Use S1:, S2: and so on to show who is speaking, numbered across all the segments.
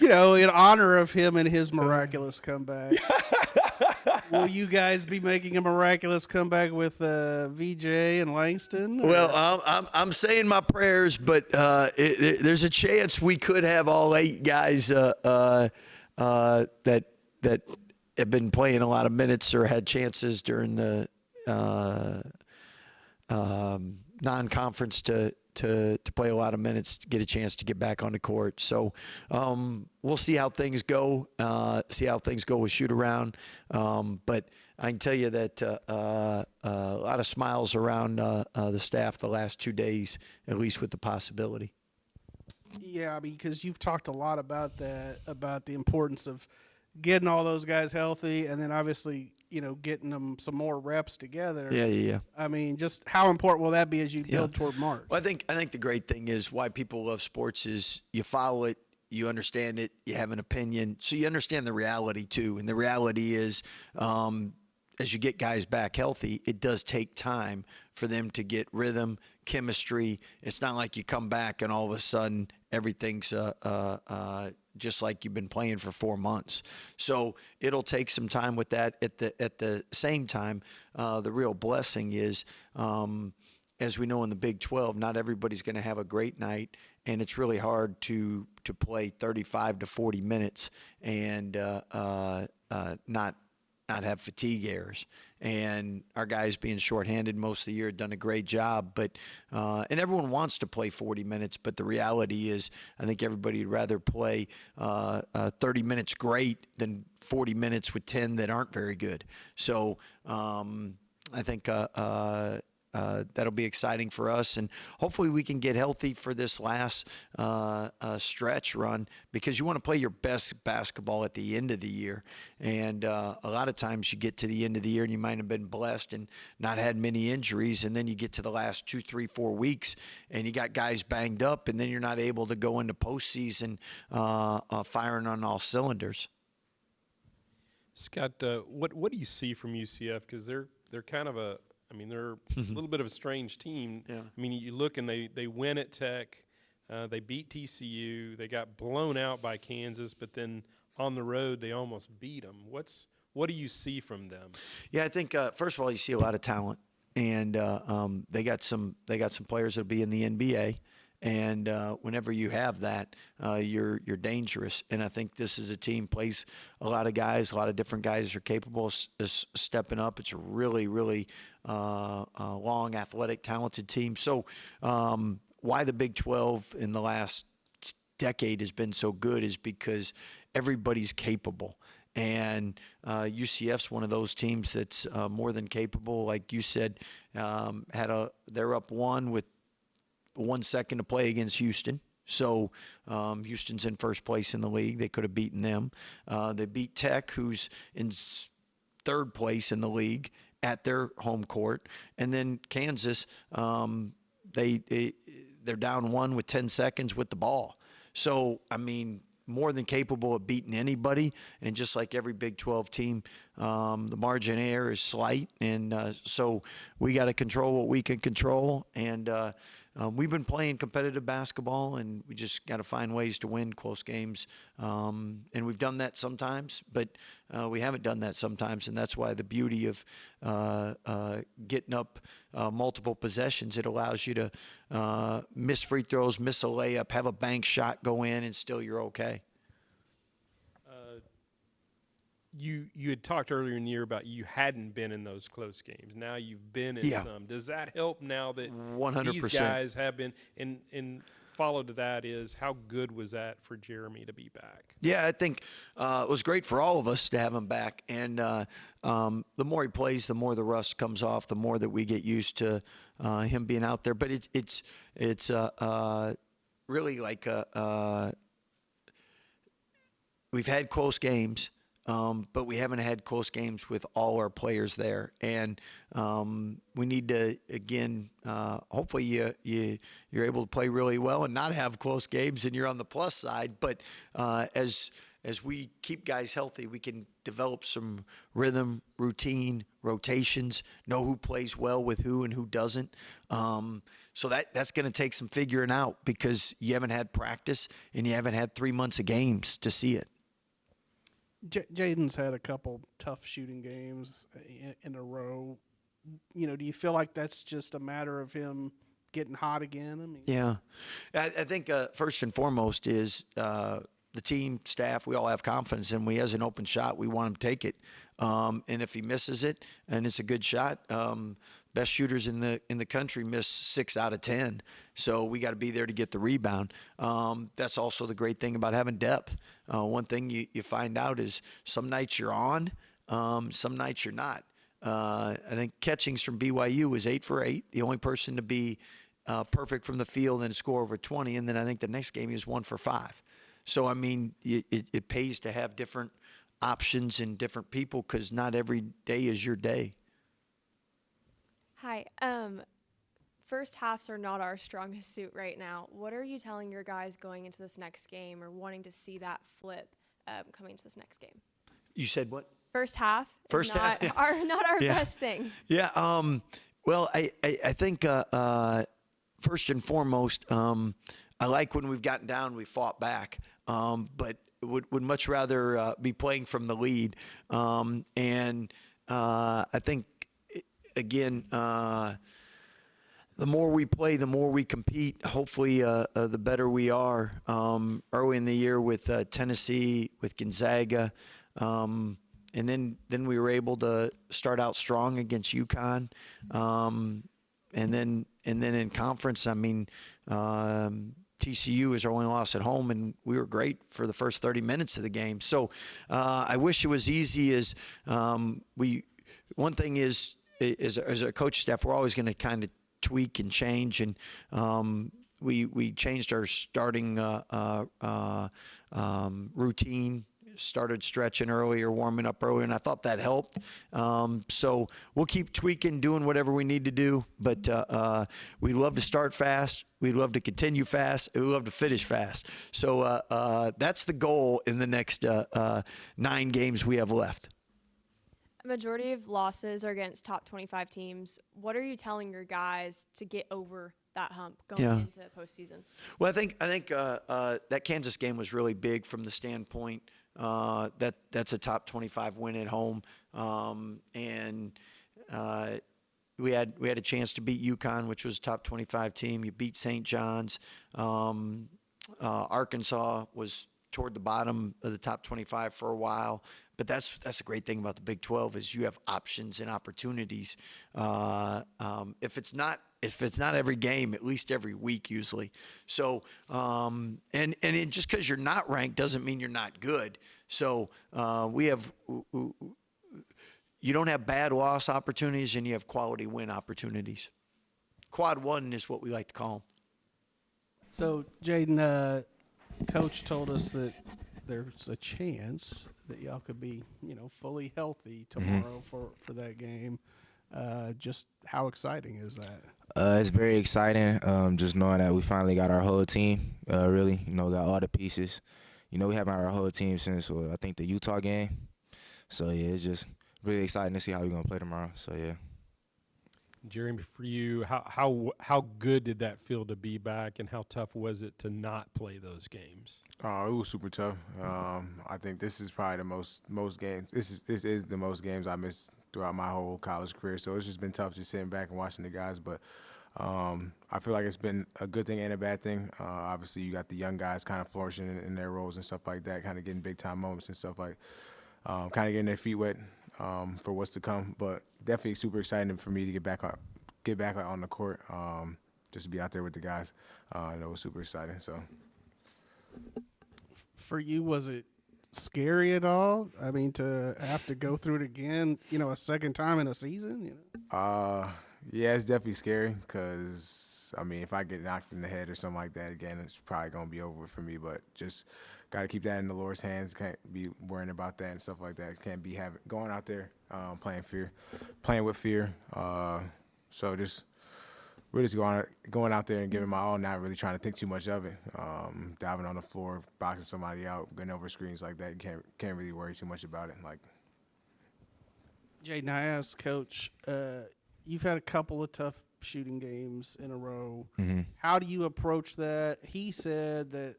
S1: in honor of him and his miraculous comeback. Will you guys be making a miraculous comeback with VJ and Langston?
S2: Well, I'm saying my prayers, but there's a chance we could have all 8 guys that have been playing a lot of minutes or had chances during the non-conference to play a lot of minutes, to get a chance to get back on the court. So we'll see how things go. See how things go with shoot around. But I can tell you that a lot of smiles around the staff the last 2 days, at least with the possibility.
S1: Yeah, I mean, because you've talked a lot about that, about the importance of getting all those guys healthy, and then obviously, getting them some more reps together.
S2: Yeah.
S1: I mean, just how important will that be as you build toward March?
S2: Well, I think the great thing is why people love sports is you follow it, you understand it, you have an opinion, so you understand the reality too. And the reality is, as you get guys back healthy, it does take time for them to get rhythm, chemistry. It's not like you come back and all of a sudden everything's just like you've been playing for 4 months. So it'll take some time with that. At the same time, the real blessing is, as we know in the Big 12, not everybody's going to have a great night, and it's really hard to play 35 to 40 minutes and not have fatigue errors. And our guys being shorthanded most of the year have done a great job. But and everyone wants to play 40 minutes, but the reality is I think everybody would rather play 30 minutes great than 40 minutes with 10 that aren't very good. So I think that'll be exciting for us, and hopefully we can get healthy for this last stretch run, because you want to play your best basketball at the end of the year. And a lot of times you get to the end of the year and you might have been blessed and not had many injuries, and then you get to the last 2, 3, 4 weeks and you got guys banged up, and then you're not able to go into postseason firing on all cylinders.
S3: Scott, what do you see from UCF? Because they're kind of they're a little bit of a strange team.
S2: Yeah.
S3: I mean, you look and they win at Tech, they beat TCU, they got blown out by Kansas, but then on the road they almost beat them. What do you see from them?
S2: Yeah, I think first of all you see a lot of talent, and they got some players that'll be in the NBA. And whenever you have that, you're dangerous. And I think this is a team plays a lot of guys, a lot of different guys are capable of stepping up. It's a really, really long, athletic, talented team. So why the Big 12 in the last decade has been so good is because everybody's capable. And UCF's one of those teams that's more than capable. Like you said, they're up 1 with 1 second to play against Houston. So Houston's in first place in the league. They could have beaten them. They beat Tech, who's in third place in the league, at their home court. And then Kansas, they're down 1 with 10 seconds with the ball. So, I mean, more than capable of beating anybody. And just like every Big 12 team, the margin of error is slight. And so we got to control what we can control. And we've been playing competitive basketball, and we just got to find ways to win close games. And we've done that sometimes, but we haven't done that sometimes. And that's why the beauty of getting up multiple possessions, it allows you to miss free throws, miss a layup, have a bank shot go in, and still you're okay.
S3: You had talked earlier in the year about you hadn't been in those close games. Now you've been in some. Does that help now that
S2: 100%.
S3: These guys have been? And follow to that is, how good was that for Jeremy to be back?
S2: Yeah, I think it was great for all of us to have him back. And the more he plays, the more the rust comes off, the more that we get used to him being out there. But it's really like we've had close games. but we haven't had close games with all our players there. And we need to, again, hopefully you're able to play really well and not have close games and you're on the plus side. But as we keep guys healthy, we can develop some rhythm, routine, rotations, know who plays well with who and who doesn't. So that's going to take some figuring out because you haven't had practice and you haven't had 3 months of games to see it.
S1: Jayden's had a couple tough shooting games in a row. Do you feel like that's just a matter of him getting hot again? I mean,
S2: yeah, I think first and foremost is the team, staff, we all have confidence in. When he has an open shot, we want him to take it. And if he misses it and it's a good shot, best shooters in the country miss 6 out of 10. So we got to be there to get the rebound. That's also the great thing about having depth. One thing you find out is some nights you're on, some nights you're not. I think Catchings from BYU was 8 for 8, the only person to be perfect from the field and score over 20. And then I think the next game he was 1 for 5. So, I mean, it pays to have different options and different people because not every day is your day.
S4: Hi. First halves are not our strongest suit right now. What are you telling your guys going into this next game or wanting to see that flip coming into this next game?
S2: You said what?
S4: First half
S2: First
S4: is not
S2: half?
S4: not our
S2: Yeah.
S4: best thing.
S2: Yeah. Well, I think first and foremost, I like when we've gotten down, we fought back, but would much rather be playing from the lead. And I think, again, the more we play, the more we compete. Hopefully, the better we are. Early in the year with Tennessee, with Gonzaga, and then we were able to start out strong against UConn, and then in conference, I mean, TCU is our only loss at home, and we were great for the first 30 minutes of the game. So I wish it was easy as one thing is as a coach staff, we're always going to kind of tweak and change, and we changed our starting routine, started stretching earlier, warming up earlier, and I thought that helped. So we'll keep tweaking, doing whatever we need to do, but we'd love to start fast. We'd love to continue fast. And we'd love to finish fast. So that's the goal in the next 9 games we have left.
S4: A majority of losses are against top 25 teams. What are you telling your guys to get over that hump going into postseason?
S2: Well, I think that Kansas game was really big from the standpoint that's a top 25 win at home, and we had a chance to beat UConn, which was a top 25 team. You beat St. John's. Arkansas was toward the bottom of the top 25 for a while. But that's the great thing about the Big 12 is you have options and opportunities. If it's not every game, at least every week usually. So just because you're not ranked doesn't mean you're not good. So you don't have bad loss opportunities and you have quality win opportunities. Quad 1 is what we like to call them.
S1: So, Jayden, Coach told us that there's a chance that y'all could be, fully healthy tomorrow for that game. Just how exciting is that?
S5: It's very exciting. Just knowing that we finally got our whole team. Really, got all the pieces. We haven't had our whole team since I think the Utah game. So yeah, it's just really exciting to see how we're gonna play tomorrow. So yeah.
S3: Jeremy, for you, how good did that feel to be back, and how tough was it to not play those games?
S6: It was super tough. I think this is probably the most games. This is the most games I missed throughout my whole college career. So it's just been tough just sitting back and watching the guys. But I feel like it's been a good thing and a bad thing. Obviously, you got the young guys kind of flourishing in their roles and stuff like that, kind of getting big time moments and stuff like, kind of getting their feet wet for what's to come. But definitely super exciting for me to get back on the court, just to be out there with the guys. It was super exciting. So.
S1: For you, was it scary at all? I mean, to have to go through it again, a second time in a season?
S6: Yeah, it's definitely scary because, if I get knocked in the head or something like that again, it's probably going to be over for me. But just got to keep that in the Lord's hands. Can't be worrying about that and stuff like that. Can't be going out there playing with fear. So just we're just going out there and giving my all, not really trying to think too much of it. Diving on the floor, boxing somebody out, getting over screens like that. You can't really worry too much about it. Like,
S1: Jayden, I asked Coach, you've had a couple of tough shooting games in a row.
S5: Mm-hmm.
S1: How do you approach that? He said that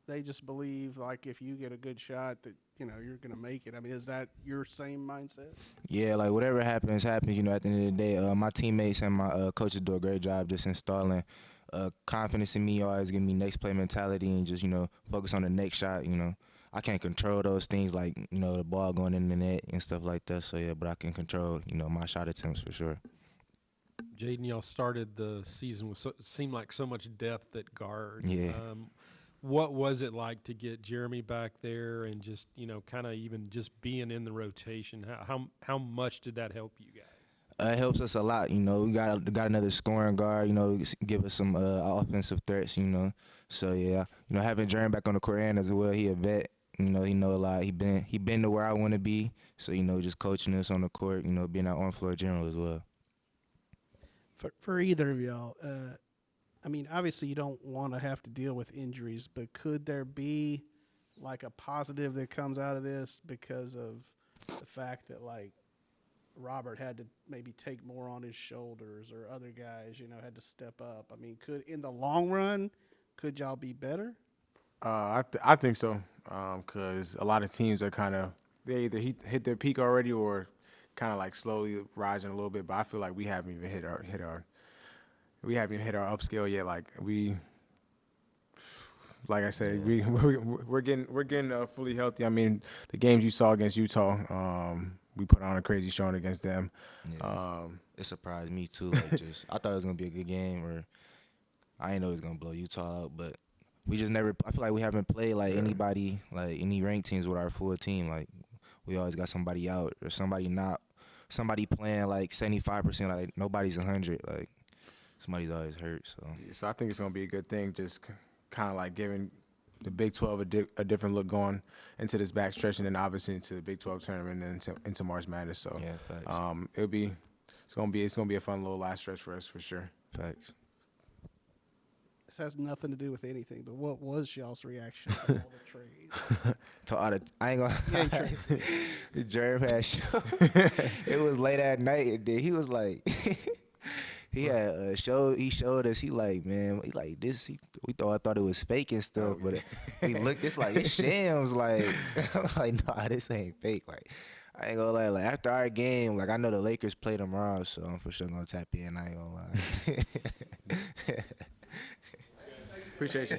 S1: they just believe, like, if you get a good shot that, you know, you're going to make it. I mean, is that your same mindset?
S5: Yeah, like whatever happens. You know, at the end of the day, my teammates and my coaches do a great job just installing confidence in me, always giving me next play mentality and just, you know, focus on the next shot. You know, I can't control those things like, you know, the ball going in the net and stuff like that. So, yeah, but I can control, you know, my shot attempts for sure.
S3: Jayden, y'all started the season with seemed like so much depth at guard.
S5: Yeah.
S3: What was it like to get Jeremy back there and just, you know, kind of even just being in the rotation? How much did that help you guys?
S5: It helps us a lot, you know. We got another scoring guard, you know, give us some offensive threats, you know. So yeah, you know, having Jeremy back on the court as well, he a vet, you know, he know a lot. He been to where I want to be. So you know, just coaching us on the court, you know, being our on floor general as well.
S1: For either of y'all, I mean, obviously you don't want to have to deal with injuries, but could there be like a positive that comes out of this because of the fact that, like, Robert had to maybe take more on his shoulders or other guys, you know, had to step up? I mean, in the long run, could y'all be better?
S6: I think so, because a lot of teams are kind of they either hit their peak already or kind of like slowly rising a little bit. But I feel like we haven't even hit our upscale yet. Like I said, we're getting fully healthy. I mean, the games you saw against Utah, we put on a crazy showing against them.
S5: Yeah. It surprised me too. Like, just I thought it was gonna be a good game, or I didn't know it was gonna blow Utah out, but we just never. I feel like we haven't played like anybody, like any ranked teams with our full team. Like, we always got somebody out or somebody playing like 75%. Like, nobody's 100. Like, somebody's always hurt.
S6: So I think it's gonna be a good thing. Just kind of like giving the Big 12 a different look going into this backstretch, and then obviously into the Big 12 tournament and then into March Madness. So
S5: yeah, facts.
S6: it's gonna be a fun little last stretch for us for sure.
S5: Facts.
S1: This has nothing to do with anything, but what was y'all's reaction to all the trades?
S5: To all the, I ain't gonna. The Jeremy had show. It was late at night, and then he was like, he had he showed us. He like, man, he like this. I thought it was fake and stuff, but he looked. It's like it's shams. Like, I'm like, nah, this ain't fake. Like, I ain't gonna lie. Like, after our game, like, I know the Lakers play tomorrow, so I'm for sure gonna tap in. I ain't gonna lie.
S6: Appreciate you.